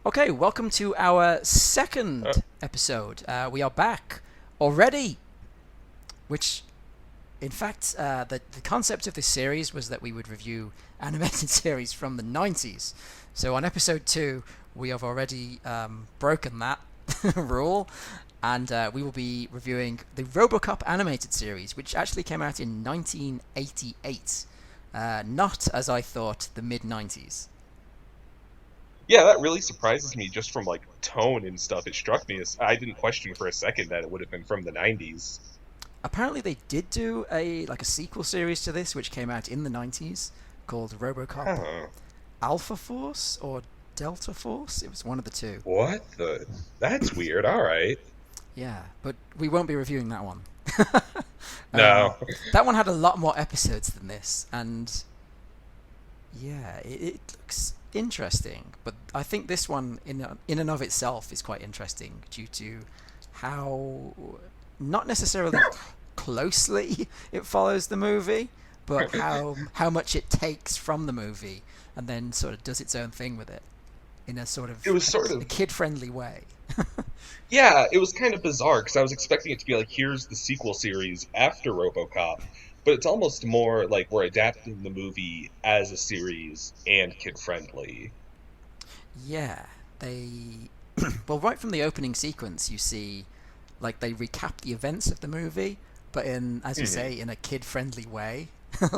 Okay, welcome to our second episode. We are back already, which, in fact, the concept of this series was that we would review animated series from the 90s. So on episode 2, we have already broken that rule, and we will be reviewing the Robocop animated series, which actually came out in 1988, not, as I thought, the mid-90s. Yeah, that really surprises me just from like tone and stuff. It struck me as I didn't question for a second that it would have been from the 90s. Apparently they did do a sequel series to this which came out in the 90s called Robocop Huh. Alpha Force or Delta Force. It was one of the two. What the? That's weird. All right. Yeah, but we won't be reviewing that one. um, No. that one had a lot more episodes than this, and yeah, it looks interesting. But I think this one, in and of itself, is quite interesting due to how not necessarily closely it follows the movie, but how much it takes from the movie and then sort of does its own thing with it in a sort of It was sort a of, kid-friendly way. yeah, it was kind of bizarre because I was expecting it to be like, here's the sequel series after Robocop, but it's almost more like we're adapting the movie as a series and kid-friendly. Yeah, they well, right from the opening sequence, you see they recap the events of the movie, but in, as you Hmm. say, in a kid-friendly way.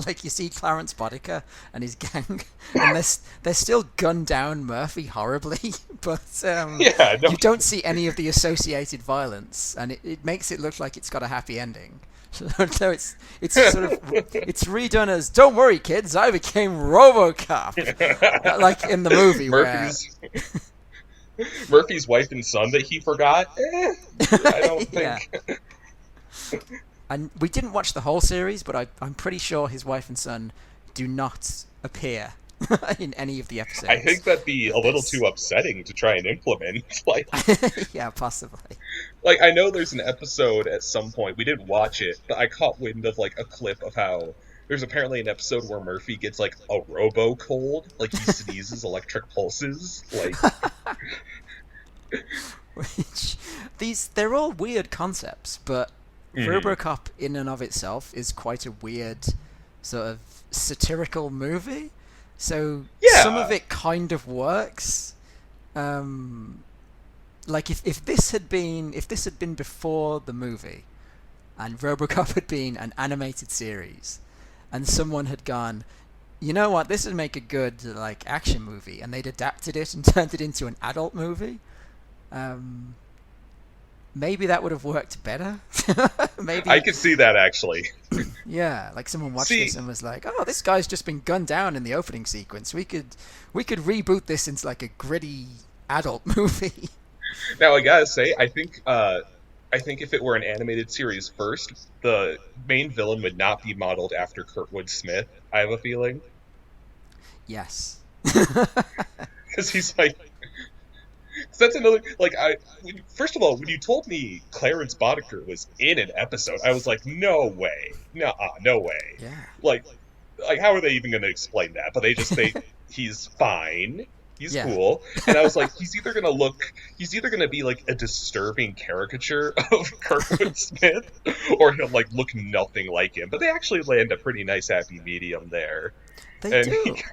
Like you see Clarence Boddicker and his gang, and they're still gunned down Murphy horribly, but Yeah, no, you don't see any of the associated violence, and it makes it look like it's got a happy ending. So it's sort of it's redone as "Don't worry, kids, I became RoboCop," like in the movie where Murphy's Murphy's wife and son that he forgot. I don't yeah. think. And we didn't watch the whole series, but I'm pretty sure his wife and son do not appear in any of the I episodes think that'd be a of little this. too upsetting to try and implement. Yeah, possibly. Like I know there's an episode at some point we didn't watch it, but I caught wind of like a clip of how there's apparently an episode where Murphy gets like a robo cold, like he sneezes electric pulses. Like, Which they're all weird concepts, but mhm. RoboCop in and of itself is quite a weird sort of satirical movie. So some of Yeah, it kind of works. Um, like if this had been before the movie, and RoboCop had been an animated series, and someone had gone, you know what, this would make a good action movie, and they'd adapted it and turned it into an adult movie. Um, Maybe that would have worked better. I Maybe, could see that actually. yeah, like someone watched this See, and was like, "Oh, this guy's just been gunned down in the opening sequence. We could reboot this into like a gritty adult movie." now I gotta say, I think if it were an animated series first, the main villain would not be modeled after Kurtwood Smith. I have a feeling Yes. because he's like, 'cause that's another like first of all, when you told me Clarence Boddicker was in an episode, I was like, no way, no, no way. Yeah. Like, how are they even going to explain that? But they he's fine. He's Yeah. cool. And I was like, he's either going to be like a disturbing caricature of Kurtwood Smith, or he'll like look nothing like him. But they actually land a pretty nice happy medium there. They And he,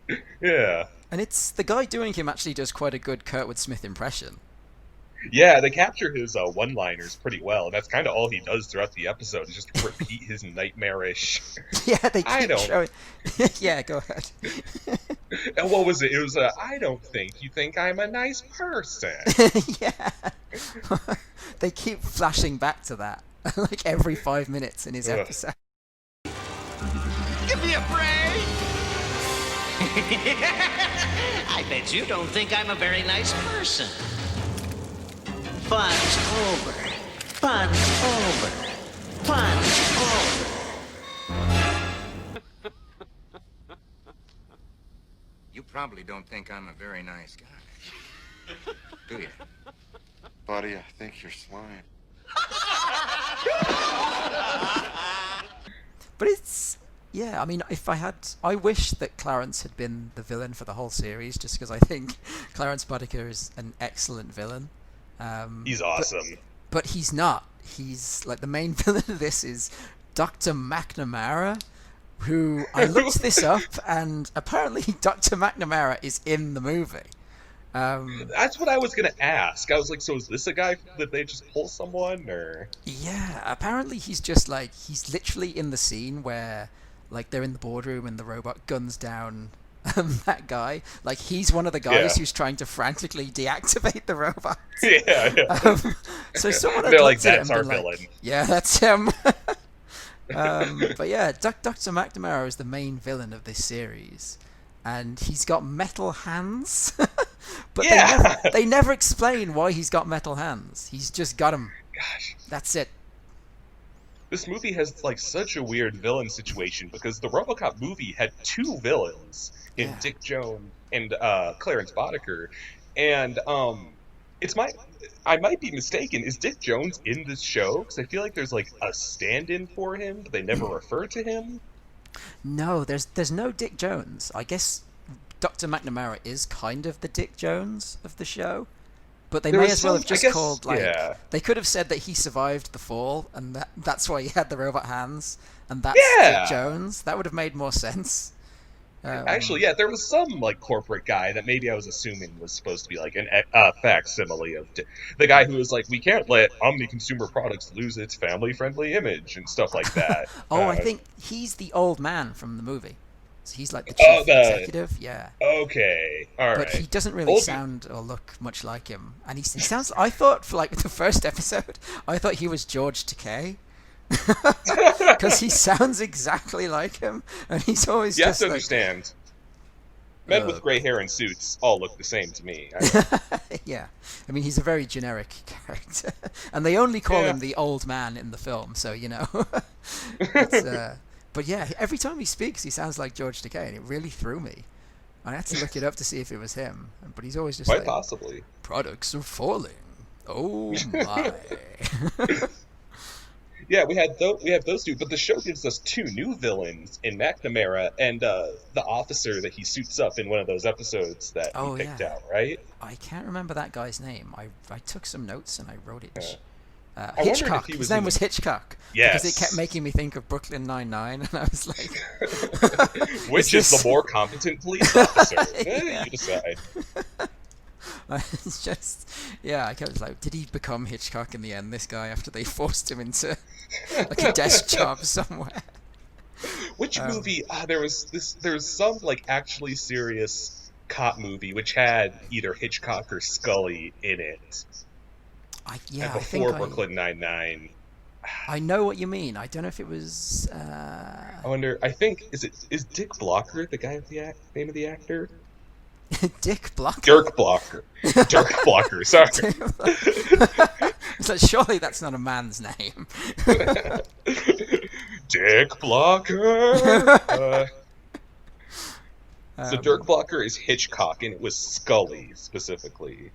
do. yeah. And it's the guy doing him actually does quite a good Kurtwood Smith impression. Yeah, they capture his one-liners pretty well, and that's kind of all he does throughout the episode is just repeat his nightmarish. Yeah, they I keep don't. showing. Yeah, go ahead. And what was it? It was I don't think you think I'm a nice person. Yeah. They keep flashing back to that like every 5 minutes in his Ugh. episode. Give me a break! I bet you don't think I'm a very nice person. Fun's over. Fun's over. Fun's over. You probably don't think I'm a very nice guy, do you? Buddy, I think you're swine. But it's Yeah, I mean, I wish that Clarence had been the villain for the whole series, just because I think Clarence Boddicker is an excellent villain. He's awesome. But he's not. He's like the main villain of this is Dr. McNamara, who I looked this up, and apparently Dr. McNamara is in the movie. That's what I was gonna ask. I was like, so is this a guy that they just pull someone, or? Yeah, apparently he's just like, he's literally in the scene where like they're in the boardroom and the robot guns down that guy. Like he's one of the guys who's trying to frantically deactivate the robot. Yeah. So someone They're had like, looked at it that's and our been villain. like, yeah, that's him. But yeah, Dr. McNamara is the main villain of this series, and he's got metal hands. But they never explain why he's got metal hands. He's just got them. Gosh. That's it. This movie has like such a weird villain situation because the RoboCop movie had two villains in Dick Jones and Clarence Boddicker, and I might be mistaken. Is Dick Jones in this show? Because I feel like there's like a stand-in for him, but they never refer to him. No, there's no Dick Jones. I guess Dr. McNamara is kind of the Dick Jones of the show. But they may as well have just called, like... Yeah. They could have said that he survived the fall, and that's why he had the robot hands, and that's Dick Jones. That would have made more sense. Actually, yeah, there was some, like, corporate guy that maybe I was assuming was supposed to be, like, a facsimile of... the guy who was like, we can't let Omni Consumer Products lose its family-friendly image, and stuff like that. I think he's the old man from the movie. So he's like the chief executive, yeah. Okay, all right. But he doesn't really sound or look much like him. And he sounds... I thought, for like the first episode, I thought he was George Takei. Because he sounds exactly like him. And he's always you just have to understand. Men with gray hair and suits all look the same to me. Yeah. I mean, he's a very generic character. And they only call him the old man in the film, so, you know. But yeah, every time he speaks, he sounds like George Takei, and it really threw me. I had to look it up to see if it was him, but he's always just quite like, possibly. Products are falling. Oh my. Yeah, we have those two, but the show gives us two new villains in McNamara and the officer that he suits up in one of those episodes that we picked out, right? I can't remember that guy's name. I took some notes and I wrote it. Hitchcock. His name was Hitchcock. Yes. Because it kept making me think of Brooklyn Nine-Nine, and I was like... Which is the more competent police officer? You decide. It's just... Yeah, I was like, did he become Hitchcock in the end, this guy, after they forced him into like a desk job somewhere? Which movie... there was some like actually serious cop movie which had either Hitchcock or Scully in it. Before Brooklyn Nine-Nine. I know what you mean. I don't know if it was... I wonder... I think... Is Dick Blocker the guy with the name of the actor? Dick Blocker? Dirk Blocker. Dirk Blocker, sorry. So surely that's not a man's name. Dick Blocker! So Dirk Blocker is Hitchcock, and it was Scully, specifically.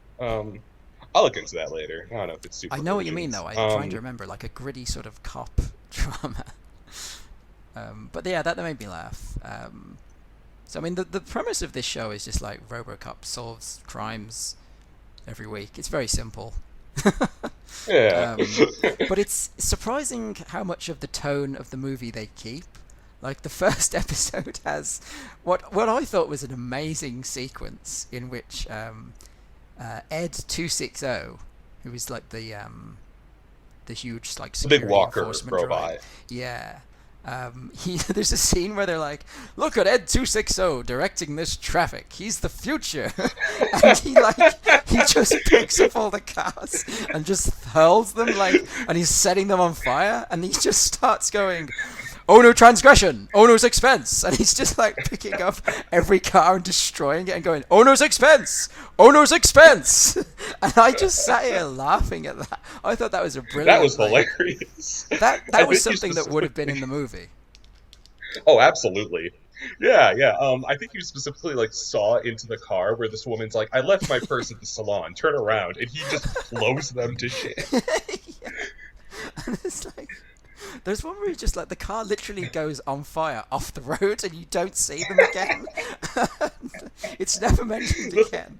I'll look into that later. I don't know if it's super... I know what you mean, though. I'm trying to remember, like a gritty sort of cop drama. But yeah, that made me laugh. So, I mean, the premise of this show is just like Robocop solves crimes every week. It's very simple. Yeah. But it's surprising how much of the tone of the movie they keep. Like, the first episode has what I thought was an amazing sequence in which... Ed 260, who is like the huge like security big walker enforcement robot. Droid. Yeah. There's a scene where they're like, look at Ed 260 directing this traffic. He's the future. And he just picks up all the cars and just hurls them and he's setting them on fire, and he just starts going, oh no, transgression, oh no's expense, and he's just like picking up every car and destroying it and going, oh no's expense, oh no's expense. And I just sat here laughing at that. I thought that was a brilliant... That was hilarious. That was something that would have been in the movie. Oh, absolutely. Yeah. I think you specifically like saw into the car where this woman's like, I left my purse at the salon, turn around, and he just blows them to shit. Yeah. And it's like... There's one where he just like the car literally goes on fire off the road and you don't see them again. It's never mentioned again.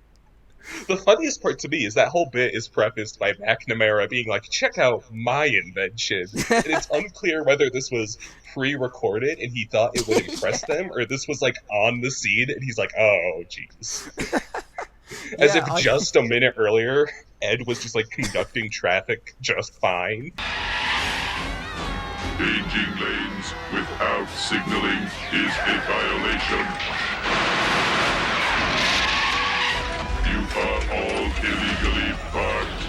The funniest part to me is that whole bit is prefaced by McNamara being like, check out my invention. And it's unclear whether this was pre-recorded and he thought it would impress them, or this was like on the scene and he's like, oh, jeez. As if just a minute earlier, Ed was just like conducting traffic just fine. Changing lanes without signaling is a violation. You are all illegally parked.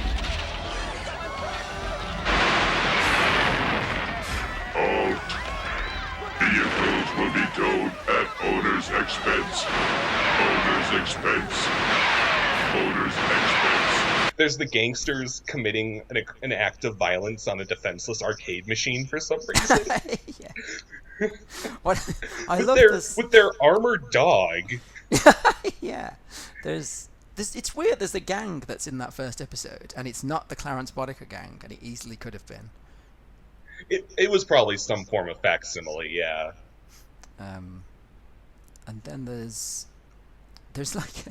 Halt. Vehicles will be towed at owner's expense. Owner's expense. Owner's expense. There's the gangsters committing an act of violence on a defenseless arcade machine for some reason. Yeah. What I love this with their armored dog. Yeah. There's it's weird. There's a gang that's in that first episode, and it's not the Clarence Boddicker gang, and it easily could have been. It was probably some form of facsimile, yeah. And then there's like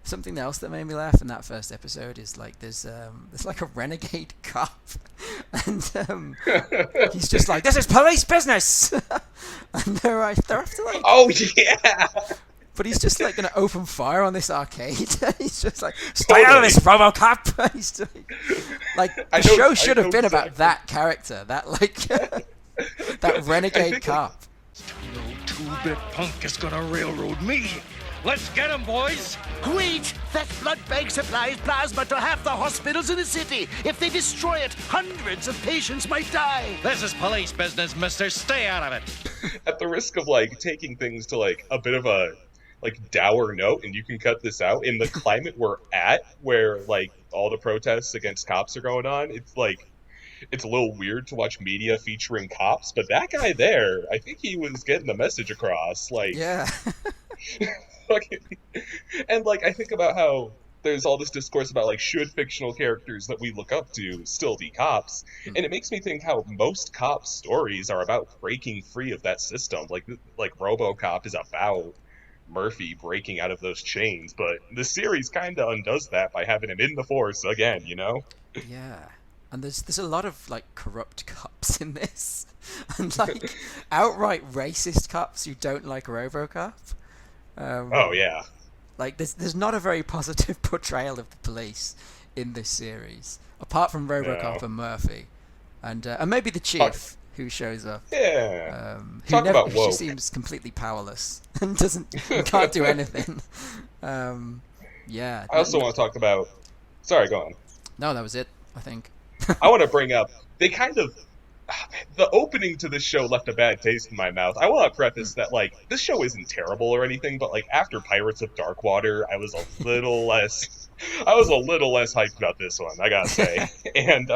something else that made me laugh in that first episode is like there's like a renegade cop, and he's just like, this is police business, and they're after like, oh yeah. But he's just like going to open fire on this arcade. He's just like, stay out of this, Robocop. He's like the show should have been about that character, that like that renegade cop. No two-bit punk is gonna railroad me. Let's get him, boys. Wait! That blood bank supplies plasma to half the hospitals in the city. If they destroy it, hundreds of patients might die. This is police business, mister. Stay out of it. At the risk of like taking things to like a bit of a like dour note, and you can cut this out, in the climate we're at, where like all the protests against cops are going on, it's like it's a little weird to watch media featuring cops, but that guy there, I think he was getting the message across. Like, yeah. And like I think about how there's all this discourse about like should fictional characters that we look up to still be cops, and it makes me think how most cop stories are about breaking free of that system. Like Robocop is about Murphy breaking out of those chains, but the series kind of undoes that by having him in the force again, you know? Yeah. And there's a lot of like corrupt cops in this, and like outright racist cops who don't like Robocop. Oh yeah. Like there's not a very positive portrayal of the police in this series, apart from Robocop and Murphy, and maybe the chief who shows up. Yeah. Who she seems completely powerless and can't do anything. Yeah. I also want to talk about. Sorry, go on. No, that was it, I think. I want to bring up, they kind of, the opening to this show left a bad taste in my mouth. I want to preface that, like, this show isn't terrible or anything, but, like, after Pirates of Darkwater, I was a little less hyped about this one, I gotta say. And,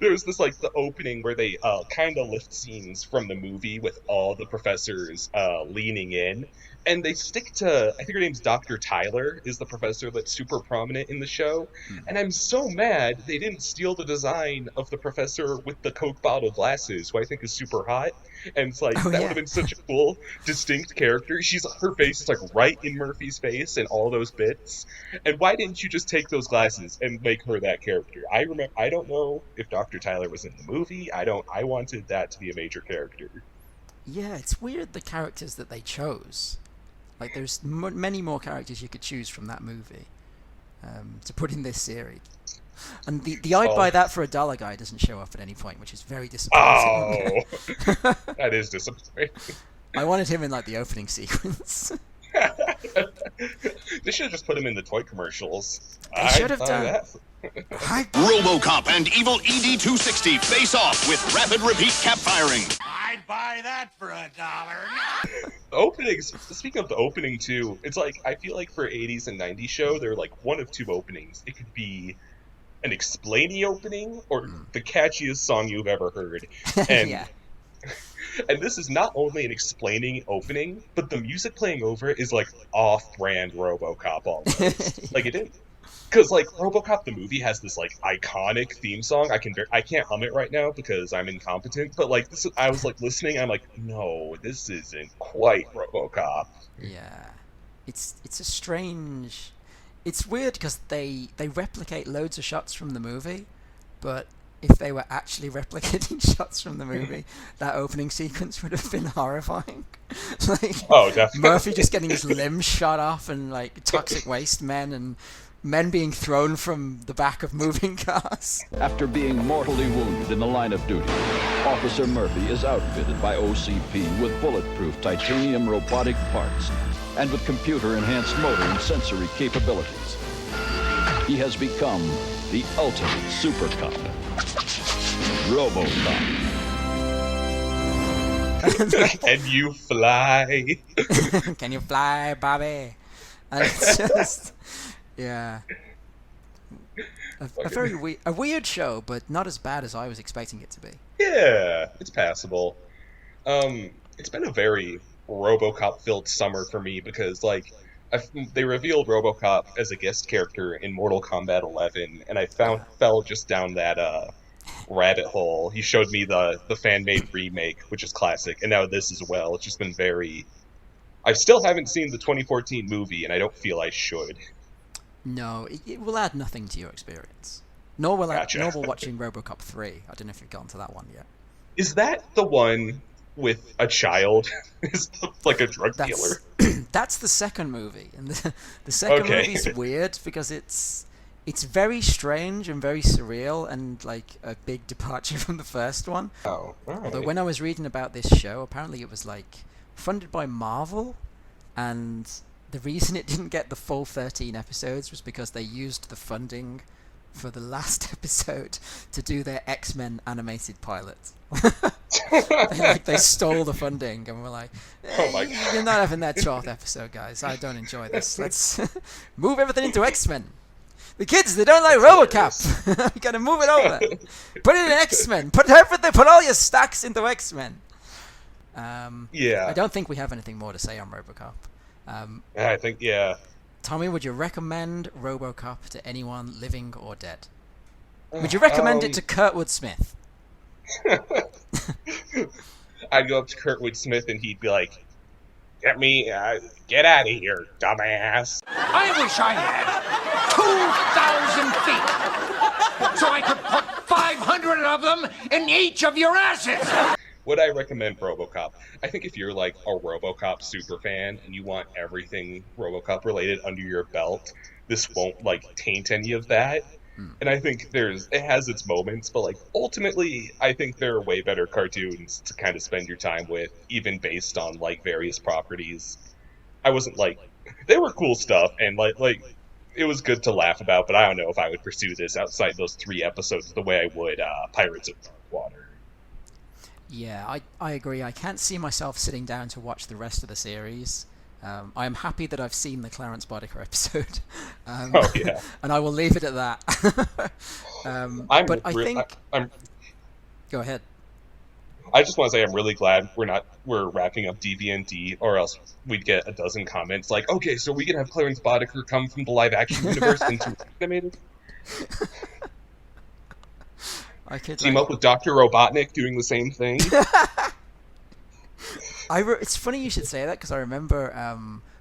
there was this, like, the opening where they, kind of lift scenes from the movie with all the professors, leaning in. And they stick to, I think her name's Dr. Tyler, is the professor that's super prominent in the show. And I'm so mad they didn't steal the design of the professor with the Coke bottle glasses, who I think is super hot. And it's like, that would have been such a cool, distinct character. Her face is like right in Murphy's face and all those bits. And why didn't you just take those glasses and make her that character? I don't know if Dr. Tyler was in the movie. I wanted that to be a major character. Yeah, it's weird the characters that they chose. Like, there's many more characters you could choose from that movie to put in this series. And the I'd buy that for $1 guy doesn't show up at any point, which is very disappointing. Oh, that is disappointing. I wanted him in, like, the opening sequence. They should have just put him in the toy commercials. They should have done. Robocop and evil ED-260 face off with rapid repeat cap firing. I'd buy that for $1. Openings, speaking of the opening too, it's like, I feel like for 80s and 90s show, they're like one of two openings. It could be an explainy opening or the catchiest song you've ever heard. And, yeah. And this is not only an explaining opening, but the music playing over it is like off-brand Robocop almost. Like it didn't. Because like RoboCop the movie has this like iconic theme song. I can't hum it right now because I'm incompetent. But like this, I was like listening. I'm like, no, this isn't quite RoboCop. Yeah, it's a strange. It's weird because they replicate loads of shots from the movie, but if they were actually replicating shots from the movie, that opening sequence would have been horrifying. Like, oh, definitely. Murphy just getting his limbs shot off, and like toxic waste men, and men being thrown from the back of moving cars. After being mortally wounded in the line of duty, Officer Murphy is outfitted by OCP with bulletproof titanium robotic parts and with computer-enhanced motor and sensory capabilities. He has become the ultimate super cop, Robocop. Can you fly? Can you fly, Bobby? And it's just, yeah, a weird show, but not as bad as I was expecting it to be. Yeah, it's passable. It's been a very RoboCop-filled summer for me because, like, they revealed RoboCop as a guest character in Mortal Kombat 11, and I fell just down that rabbit hole. He showed me the fan-made remake, which is classic, and now this as well. It's just been very... I still haven't seen the 2014 movie, and I don't feel I should. No, it will add nothing to your experience. Nor will Gotcha. watching RoboCop 3. I don't know if you've gotten to that one yet. Is that the one with a child? Is like a drug dealer? That's the second movie, and the second movie's weird because it's very strange and very surreal and like a big departure from the first one. Oh, all right. Although when I was reading about this show, apparently it was like funded by Marvel, and the reason it didn't get the full 13 episodes was because they used the funding for the last episode to do their X-Men animated pilot. they stole the funding and were like, oh my God. You're not having that 12th episode, guys. I don't enjoy this. Let's move everything into X-Men. The kids, they don't like RoboCop. You gotta move it over. Put it in X-Men. Put all your stacks into X-Men. Yeah. I don't think we have anything more to say on RoboCop. I think, yeah. Tommy, would you recommend RoboCop to anyone living or dead? Would you recommend it to Kurtwood Smith? I'd go up to Kurtwood Smith and he'd be like, get out of here, dumbass. I wish I had 2,000 feet so I could put 500 of them in each of your asses. Would I recommend RoboCop? I think if you're like a RoboCop super fan and you want everything RoboCop related under your belt, this won't like taint any of that. And I think it has its moments, but like ultimately, I think there are way better cartoons to kind of spend your time with, even based on like various properties. I wasn't like, they were cool stuff, and like it was good to laugh about, but I don't know if I would pursue this outside those 3 episodes the way I would Pirates of Darkwater. Yeah, I agree. I can't see myself sitting down to watch the rest of the series. I am happy that I've seen the Clarence Boddicker episode. Oh, yeah. And I will leave it at that. Go ahead. I just want to say I'm really glad we're wrapping up DB&D, or else we'd get a dozen comments like, okay, so we can have Clarence Boddicker come from the live-action universe into animated? I could team up with Dr. Robotnik doing the same thing. It's funny you should say that, because I remember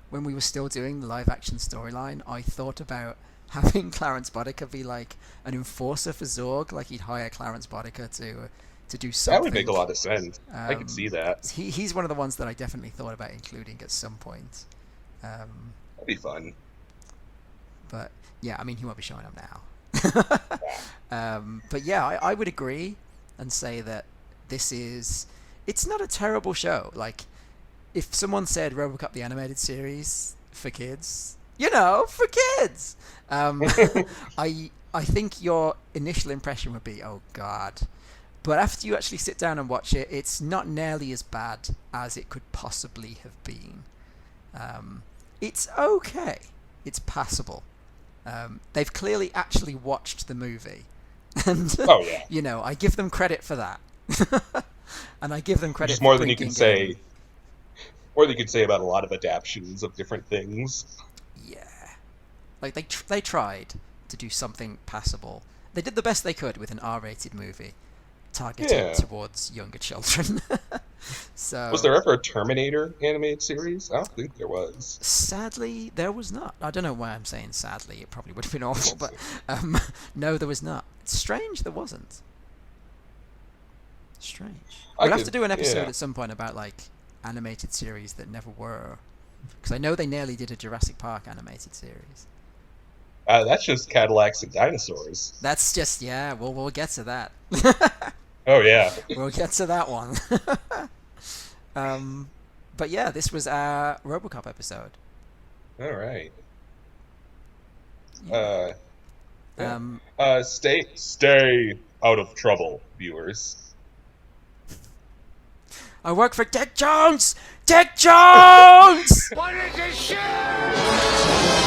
when we were still doing the live action storyline, I thought about having Clarence Boddicker be like an enforcer for Zorg, like he'd hire Clarence Boddicker to do something. That would make a lot of sense. I could see that. He's one of the ones that I definitely thought about including at some point. That'd be fun. But yeah, I mean, he won't be showing up now. But yeah, I would agree and say that it's not a terrible show. Like, if someone said RoboCop the animated series for kids, for kids, I think your initial impression would be, oh god. But after you actually sit down and watch it, it's not nearly as bad as it could possibly have been. It's okay. It's passable. They've clearly actually watched the movie. And, oh, yeah. I give them credit for that. And I give them credit Just more for than you can say. More than you could say about a lot of adaptions of different things. Yeah. Like they tried to do something passable. They did the best they could with an R-rated movie targeted towards younger children. So was there ever a Terminator animated series? I don't think there was. Sadly, there was not. I don't know why I'm saying sadly. It probably would have been awful, but no, there was not. It's strange there wasn't. Strange. We'll have to do an episode at some point about like animated series that never were, because I know they nearly did a Jurassic Park animated series. That's just Cadillacs and dinosaurs. That's just we'll get to that. Oh yeah. We'll get to that one. But yeah, this was our Robocop episode. All right. Yeah. Stay out of trouble, viewers. I work for Dick Jones! Dick Jones! What is this shit?